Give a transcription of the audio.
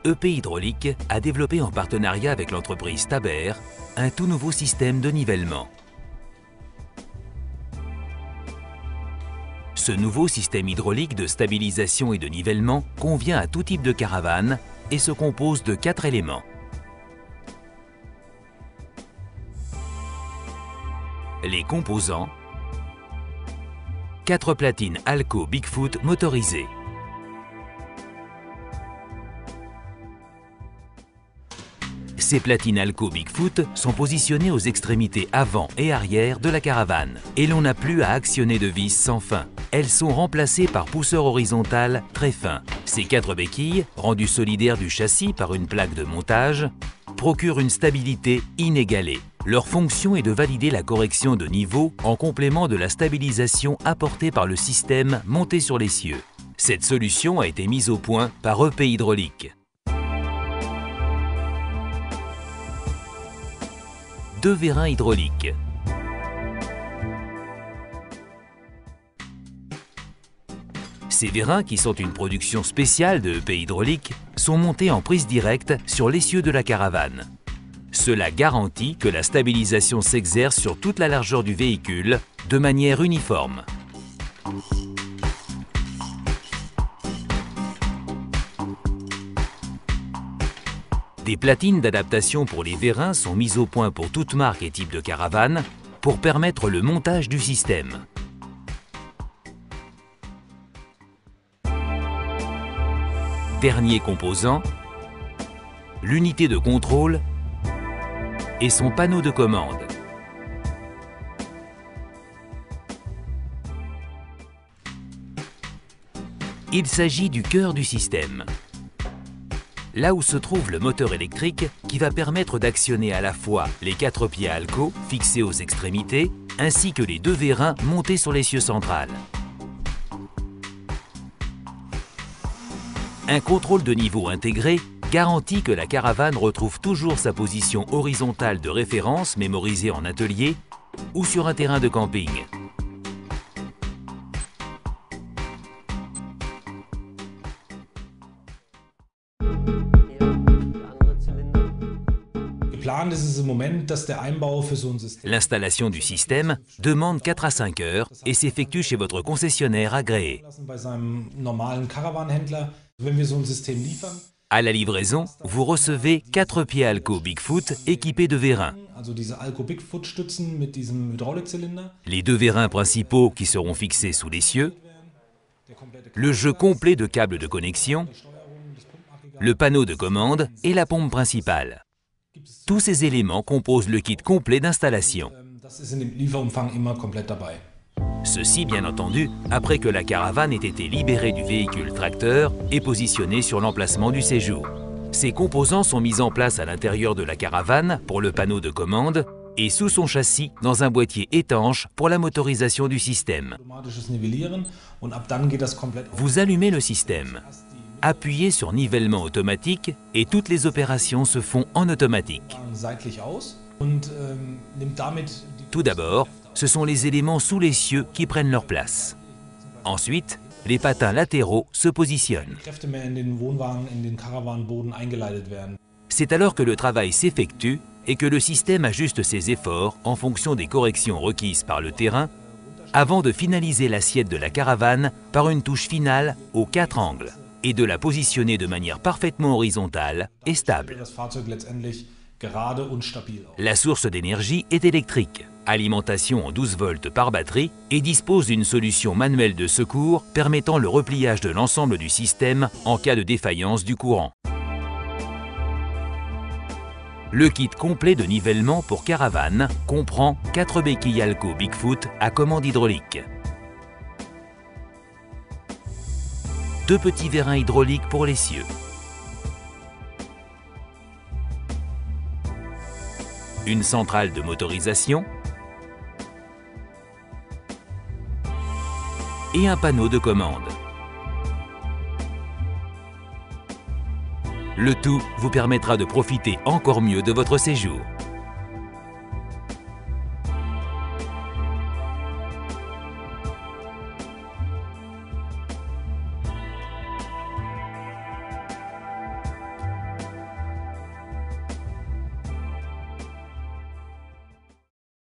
EP Hydraulique a développé en partenariat avec l'entreprise Taber un tout nouveau système de nivellement. Ce nouveau système hydraulique de stabilisation et de nivellement convient à tout type de caravane et se compose de 4 éléments. Les composants: 4 platines Alco Bigfoot motorisées. Ces platines Alco Bigfoot sont positionnées aux extrémités avant et arrière de la caravane et l'on n'a plus à actionner de vis sans fin. Elles sont remplacées par pousseurs horizontales très fins. Ces 4 béquilles, rendues solidaires du châssis par une plaque de montage, procurent une stabilité inégalée. Leur fonction est de valider la correction de niveau en complément de la stabilisation apportée par le système monté sur l'essieu. Cette solution a été mise au point par EP Hydraulique. 2 vérins hydrauliques. Ces vérins, qui sont une production spéciale de EP Hydraulique, sont montés en prise directe sur l'essieu de la caravane. Cela garantit que la stabilisation s'exerce sur toute la largeur du véhicule de manière uniforme. Des platines d'adaptation pour les vérins sont mises au point pour toute marque et type de caravane pour permettre le montage du système. Dernier composant, l'unité de contrôle et son panneau de commande. Il s'agit du cœur du système. Là où se trouve le moteur électrique qui va permettre d'actionner à la fois les 4 pieds Alco fixés aux extrémités ainsi que les 2 vérins montés sur l'essieu central. Un contrôle de niveau intégré garantit que la caravane retrouve toujours sa position horizontale de référence mémorisée en atelier ou sur un terrain de camping. L'installation du système demande 4 à 5 heures et s'effectue chez votre concessionnaire agréé. À la livraison, vous recevez 4 pieds Alco Bigfoot équipés de vérins. Les 2 vérins principaux qui seront fixés sous l'essieu, le jeu complet de câbles de connexion, le panneau de commande et la pompe principale. Tous ces éléments composent le kit complet d'installation. Ceci, bien entendu, après que la caravane ait été libérée du véhicule tracteur et positionnée sur l'emplacement du séjour. Ces composants sont mis en place à l'intérieur de la caravane pour le panneau de commande et sous son châssis dans un boîtier étanche pour la motorisation du système. Vous allumez le système. Appuyez sur nivellement automatique et toutes les opérations se font en automatique. Tout d'abord, ce sont les éléments sous l'essieu qui prennent leur place. Ensuite, les patins latéraux se positionnent. C'est alors que le travail s'effectue et que le système ajuste ses efforts en fonction des corrections requises par le terrain avant de finaliser l'assiette de la caravane par une touche finale aux 4 angles et de la positionner de manière parfaitement horizontale et stable. La source d'énergie est électrique, alimentation en 12 volts par batterie et dispose d'une solution manuelle de secours permettant le repliage de l'ensemble du système en cas de défaillance du courant. Le kit complet de nivellement pour caravane comprend 4 béquilles Alco Bigfoot à commande hydraulique, 2 petits vérins hydrauliques pour l'essieu, une centrale de motorisation et un panneau de commande. Le tout vous permettra de profiter encore mieux de votre séjour.